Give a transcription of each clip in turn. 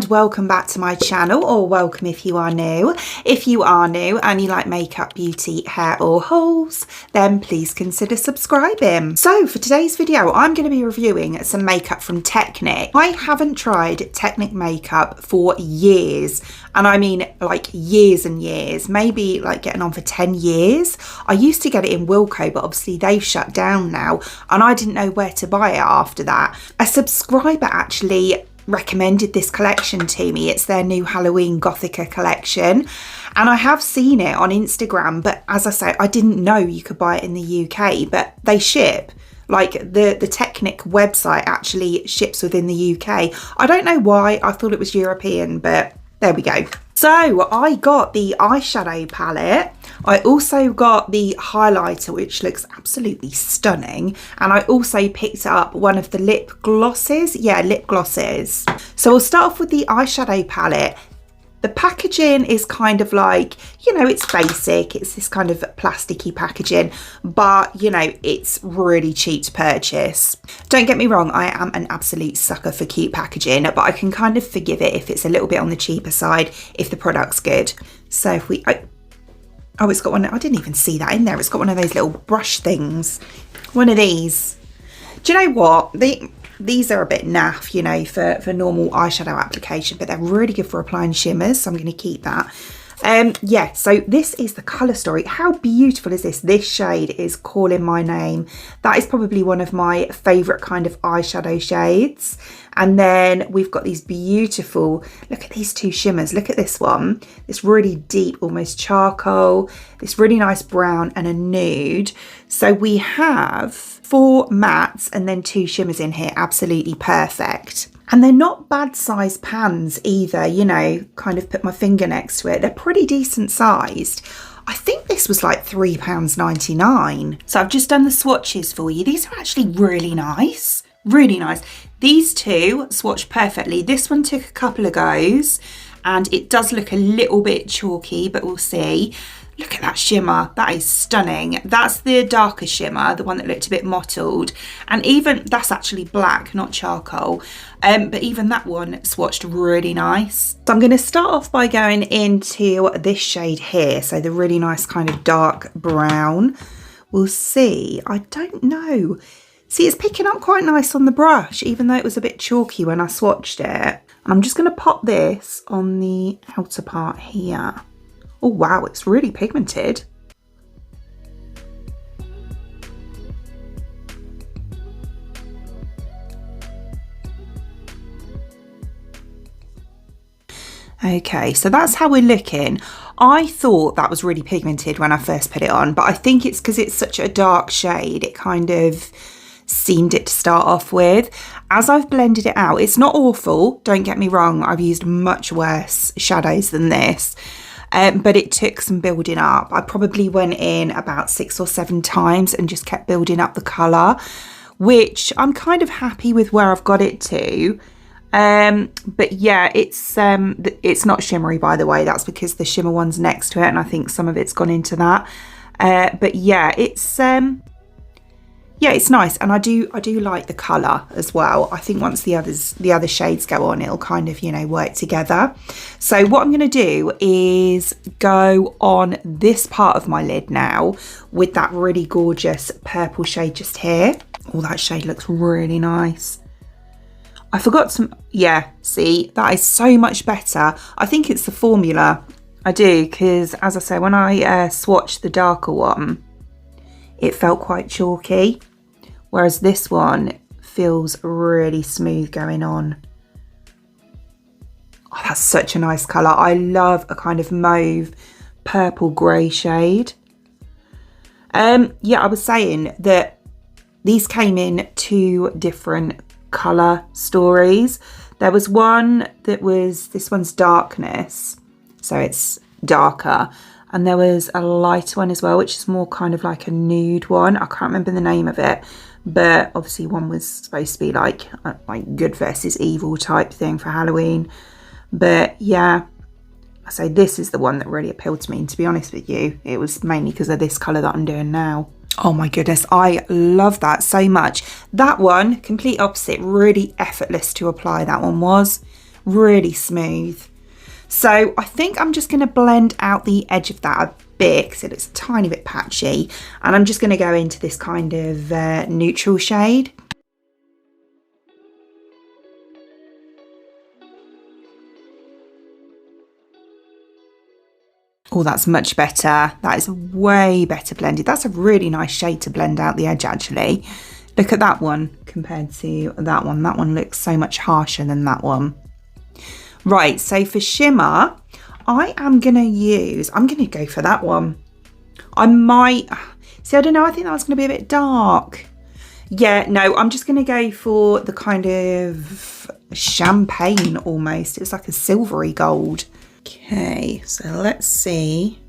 and welcome back to my channel, or welcome if you are new. If you are new and you like makeup, beauty, hair or hauls, then please consider subscribing. So for today's video, I'm going to be reviewing some makeup from Technic. I haven't tried Technic makeup for years, and I mean like years and years, maybe like getting on for 10 years. I used to get it in Wilko, but obviously they've shut down now, and I didn't know where to buy it after that. A subscriber actually recommended this collection to me. It's their new Halloween Gothica collection, and I have seen it on Instagram, but as I say, I didn't know you could buy it in the UK, but they ship. Like the Technic website actually ships within the UK. I don't know why, I thought it was European, but there we go. So I got the eyeshadow palette. I also got the highlighter, which looks absolutely stunning. And I also picked up one of the lip glosses. Yeah, lip glosses. So we'll start off with the eyeshadow palette. The packaging is kind of like, you know, it's basic. It's this kind of plasticky packaging, but you know, it's really cheap to purchase. Don't get me wrong, I am an absolute sucker for cute packaging, but I can kind of forgive it if it's a little bit on the cheaper side, if the product's good. So if we, oh, it's got one, I didn't even see that in there. It's got one of those little brush things. One of these. Do you know what? These are a bit naff, you know, for normal eyeshadow application, but they're really good for applying shimmers, so I'm going to keep that. Yeah, so this is the colour story. How beautiful is this? This shade is Calling My Name. That is probably one of my favourite kind of eyeshadow shades. And then we've got these beautiful, look at these two shimmers. Look at this one. This really deep, almost charcoal, this really nice brown and a nude. So we have 4 mattes and then 2 shimmers in here. Absolutely perfect. And they're not bad sized pans either, you know, kind of put my finger next to it. They're pretty decent sized. I think this was like £3.99. So I've just done the swatches for you. These are actually really nice. Really nice. These two swatch perfectly. This one took a couple of goes and it does look a little bit chalky, but we'll see. Look at that shimmer. That is stunning. That's the darker shimmer, the one that looked a bit mottled. And even, that's actually black, not charcoal. But even that one swatched really nice. So I'm going to start off by going into this shade here. So the really nice kind of dark brown. We'll see. I don't know. See, it's picking up quite nice on the brush, even though it was a bit chalky when I swatched it. I'm just going to pop this on the outer part here. Oh wow, it's really pigmented. Okay, so that's how we're looking. I thought that was really pigmented when I first put it on, but I think it's because it's such a dark shade, it kind of seemed it to start off with. As I've blended it out, it's not awful, don't get me wrong, I've used much worse shadows than this. But it took some building up. I probably went in about 6 or 7 times and just kept building up the colour, which I'm kind of happy with where I've got it to. But yeah, it's not shimmery, by the way. That's because the shimmer one's next to it, and I think some of it's gone into that. But yeah, it's nice, and I do like the colour as well. I think once the other shades go on, it'll kind of, you know, work together. So what I'm going to do is go on this part of my lid now with that really gorgeous purple shade just here. Oh, that shade looks really nice. I forgot some, yeah, see, that is so much better. I think it's the formula. I do, because as I say, when I swatched the darker one, it felt quite chalky. Whereas this one feels really smooth going on. Oh, that's such a nice colour. I love a kind of mauve purple grey shade. Yeah, I was saying that these came in 2 different colour stories. There was one that was, this one's darkness, so it's darker. And there was a lighter one as well, which is more kind of like a nude one. I can't remember the name of it. But obviously one was supposed to be like good versus evil type thing for Halloween. But yeah, so this is the one that really appealed to me. And to be honest with you, it was mainly because of this colour that I'm doing now. Oh my goodness, I love that so much. That one, complete opposite, really effortless to apply. That one was really smooth. So I think I'm just going to blend out the edge of that a bit because it looks a tiny bit patchy, and I'm just going to go into this kind of neutral shade. Oh, that's much better. That is way better blended. That's a really nice shade to blend out the edge, actually. Look at that one compared to that one. That one looks so much harsher than that one. Right, so for shimmer, I'm going to go for that one. I might, see, I don't know, I think that was going to be a bit dark. Yeah, no, I'm just going to go for the kind of champagne almost. It's like a silvery gold. Okay, so let's see.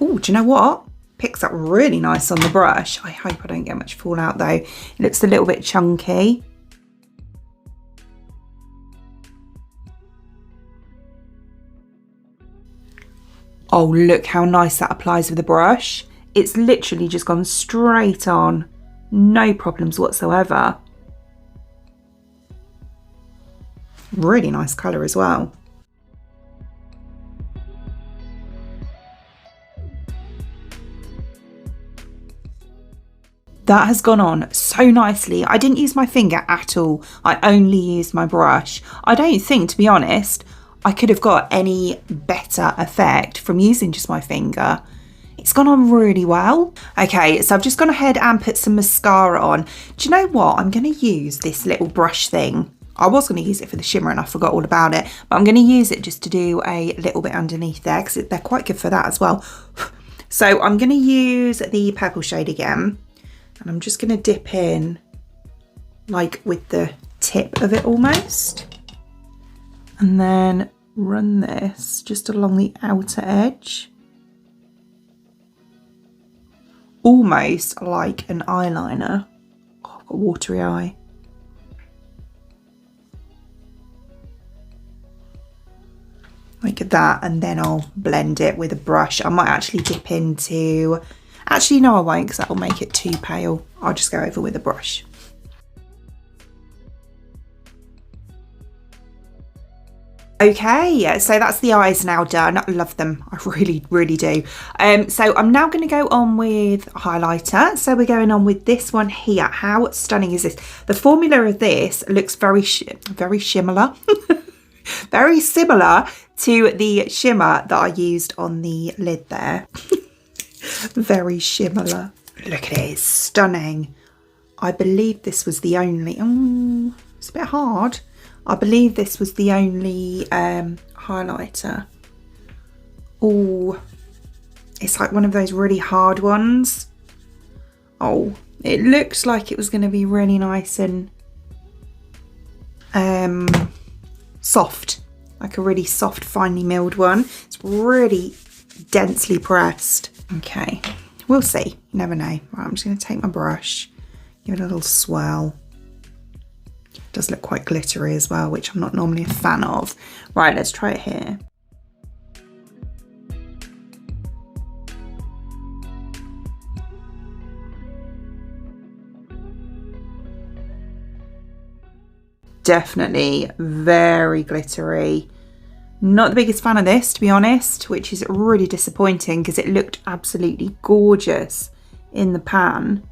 Oh, do you know what? Picks up really nice on the brush. I hope I don't get much fallout though. It looks a little bit chunky. Oh, look how nice that applies with the brush. It's literally just gone straight on. No problems whatsoever. Really nice colour as well. That has gone on so nicely. I didn't use my finger at all. I only used my brush. I don't think, to be honest, I could have got any better effect from using just my finger. It's gone on really well. Okay, so I've just gone ahead and put some mascara on. Do you know what? I'm going to use this little brush thing. I was going to use it for the shimmer and I forgot all about it. But I'm going to use it just to do a little bit underneath there because they're quite good for that as well. So I'm going to use the purple shade again. And I'm just going to dip in like with the tip of it almost. And then run this just along the outer edge. Almost like an eyeliner. Oh, I've got a watery eye. Like that, and then I'll blend it with a brush. I might actually dip into... Actually, no, I won't because that will make it too pale. I'll just go over with a brush. Okay, so that's the eyes now done. I love them. I really, really do. So I'm now going to go on with highlighter. So we're going on with this one here. How stunning is this? The formula of this looks very shimmer. Very similar to the shimmer that I used on the lid there. Very shimmer. Look at it, it's stunning. I believe this was the only, it's a bit hard. I believe this was the only highlighter. Oh, it's like one of those really hard ones. Oh, it looks like it was going to be really nice and soft, like a really soft, finely milled one. It's really densely pressed. Okay, we'll see. You never know. Right, I'm just going to take my brush, give it a little swirl. It does look quite glittery as well, which I'm not normally a fan of. Right, let's try it here. Definitely very glittery. Not the biggest fan of this, to be honest, which is really disappointing because it looked absolutely gorgeous in the pan.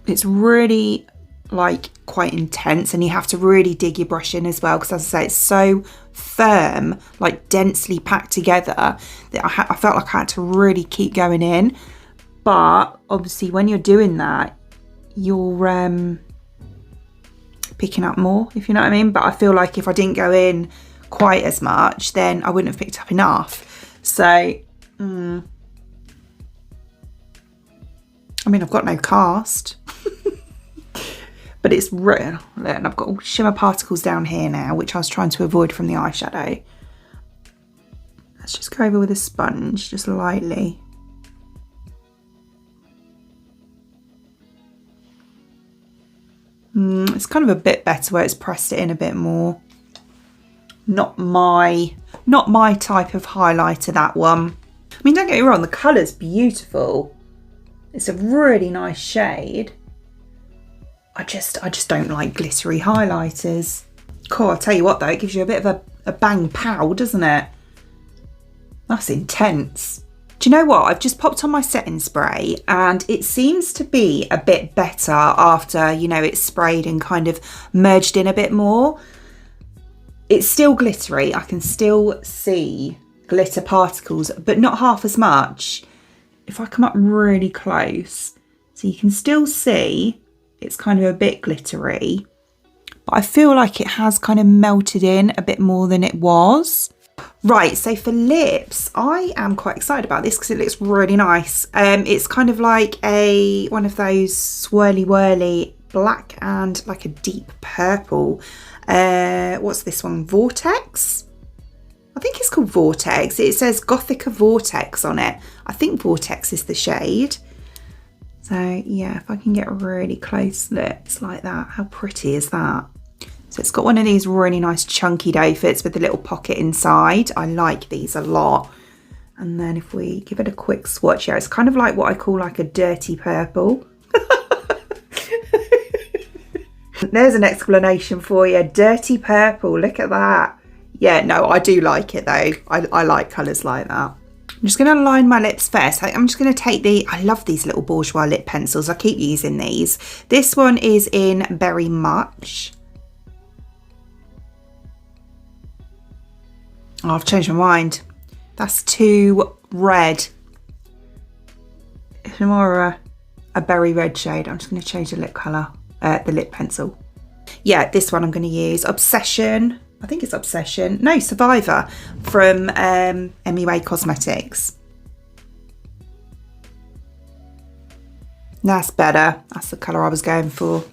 It's really like quite intense and you have to really dig your brush in as well because, as I say, it's so firm, like densely packed together that I felt like I had to really keep going in. But obviously when you're doing that, you're picking up more, if you know what I mean. But I feel like if I didn't go in quite as much, then I wouldn't have picked up enough. So I mean, I've got no cast. But it's real. And I've got all shimmer particles down here now, which I was trying to avoid from the eyeshadow. Let's just go over with a sponge, just lightly. It's kind of a bit better where it's pressed it in a bit more. Not my type of highlighter, that one. I mean, don't get me wrong, the colour's beautiful. It's a really nice shade. I just don't like glittery highlighters. Cool, I'll tell you what though, it gives you a bit of a bang pow, doesn't it? That's intense. Do you know what? I've just popped on my setting spray and it seems to be a bit better after, you know, it's sprayed and kind of merged in a bit more. It's still glittery. I can still see glitter particles, but not half as much. If I come up really close, so you can still see it's kind of a bit glittery, but I feel like it has kind of melted in a bit more than it was. Right, so for lips, I am quite excited about this because it looks really nice. It's kind of like one of those swirly whirly black and like a deep purple. What's this one? Vortex? I think it's called Vortex. It says Gothica Vortex on it. I think Vortex is the shade. So yeah, if I can get really close lips like that, how pretty is that? So it's got one of these really nice chunky doe fits with a little pocket inside. I like these a lot. And then if we give it a quick swatch, yeah, it's kind of like what I call like a dirty purple. There's an explanation for you. Dirty purple, look at that. Yeah, no, I do like it though. I like colours like that. I'm just going to line my lips first. I'm just going to take I love these little bourgeois lip pencils. I keep using these. This one is in Berry Much. Oh, I've changed my mind. That's too red. It's more a berry red shade. I'm just going to change the lip colour, the lip pencil. Yeah, this one I'm going to use Obsession. I think it's Obsession. No, Survivor from MUA Cosmetics. That's better. That's the colour I was going for.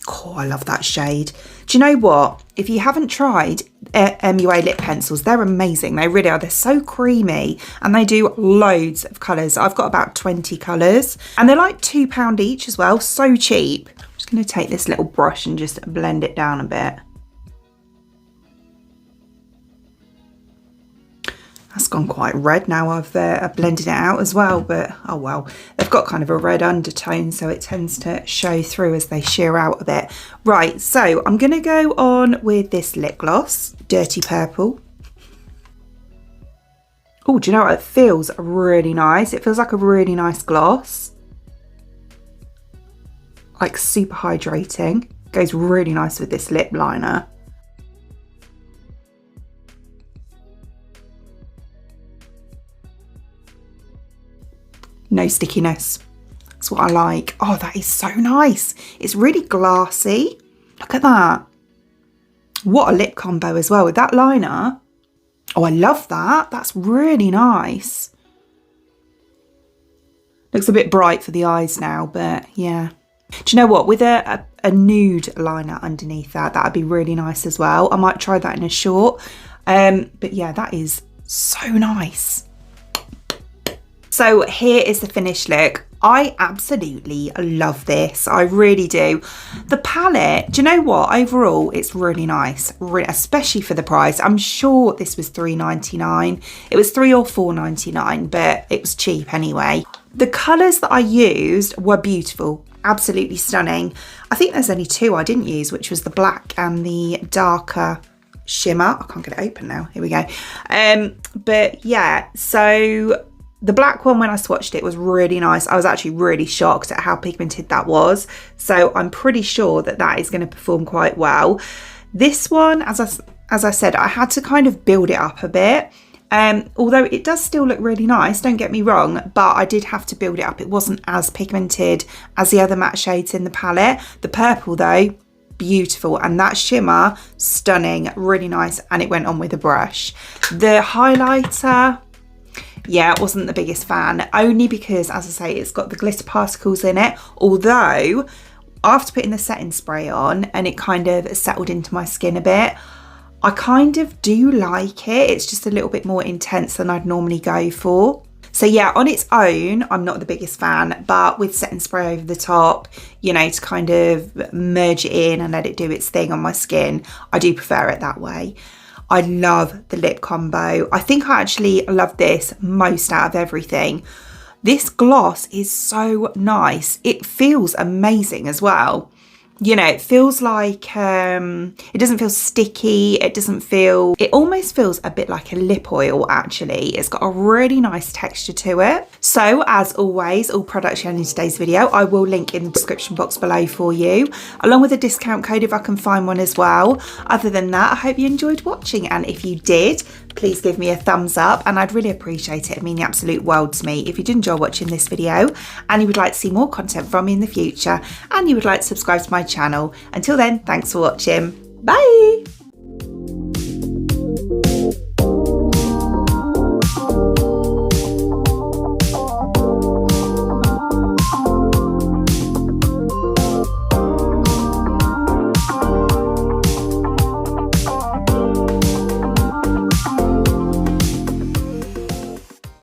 Oh, I love that shade. Do you know what? If you haven't tried MUA lip pencils, they're amazing. They really are. They're so creamy and they do loads of colours. I've got about 20 colours and they're like £2 each as well. So cheap. I'm just going to take this little brush and just blend it down a bit. That's gone quite red now. I've blended it out as well, but oh well. They've got kind of a red undertone, so it tends to show through as they sheer out a bit. Right, so I'm going to go on with this lip gloss, Dirty Purple. Oh, do you know what? It feels really nice. It feels like a really nice gloss. Like super hydrating. Goes really nice with this lip liner. No stickiness. That's what I like. Oh, that is so nice. It's really glassy. Look at that. What a lip combo as well with that liner. Oh, I love that. That's really nice. Looks a bit bright for the eyes now, but yeah. Do you know what? With a nude liner underneath that would be really nice as well. I might try that in a short. But yeah, that is so nice. So here is the finished look. I absolutely love this. I really do. The palette, do you know what? Overall, it's really nice, especially for the price. I'm sure this was £3.99. It was £3 or £4.99, but it was cheap anyway. The colours that I used were beautiful, absolutely stunning. I think there's only two I didn't use, which was the black and the darker shimmer. I can't get it open now. Here we go. But yeah, so the black one, when I swatched it, was really nice. I was actually really shocked at how pigmented that was. So I'm pretty sure that that is going to perform quite well. This one, as I said, I had to kind of build it up a bit. Although it does still look really nice, don't get me wrong, but I did have to build it up. It wasn't as pigmented as the other matte shades in the palette. The purple though, beautiful, and that shimmer, stunning, really nice, and it went on with a brush. The highlighter, yeah, I wasn't the biggest fan, only because, as I say, it's got the glitter particles in it, although after putting the setting spray on and it kind of settled into my skin a bit, I kind of do like it. It's just a little bit more intense than I'd normally go for. So yeah, on its own, I'm not the biggest fan, but with setting spray over the top, you know, to kind of merge it in and let it do its thing on my skin, I do prefer it that way. I love the lip combo. I think I actually love this most out of everything. This gloss is so nice. It feels amazing as well. You know, it feels like, it doesn't feel sticky. It almost feels a bit like a lip oil actually. It's got a really nice texture to it. So as always, all products shown in today's video, I will link in the description box below for you, along with a discount code if I can find one as well. Other than that, I hope you enjoyed watching, and if you did, please give me a thumbs up and I'd really appreciate it. It'd mean the absolute world to me if you did enjoy watching this video and you would like to see more content from me in the future and you would like to subscribe to my channel. Until then, thanks for watching. Bye!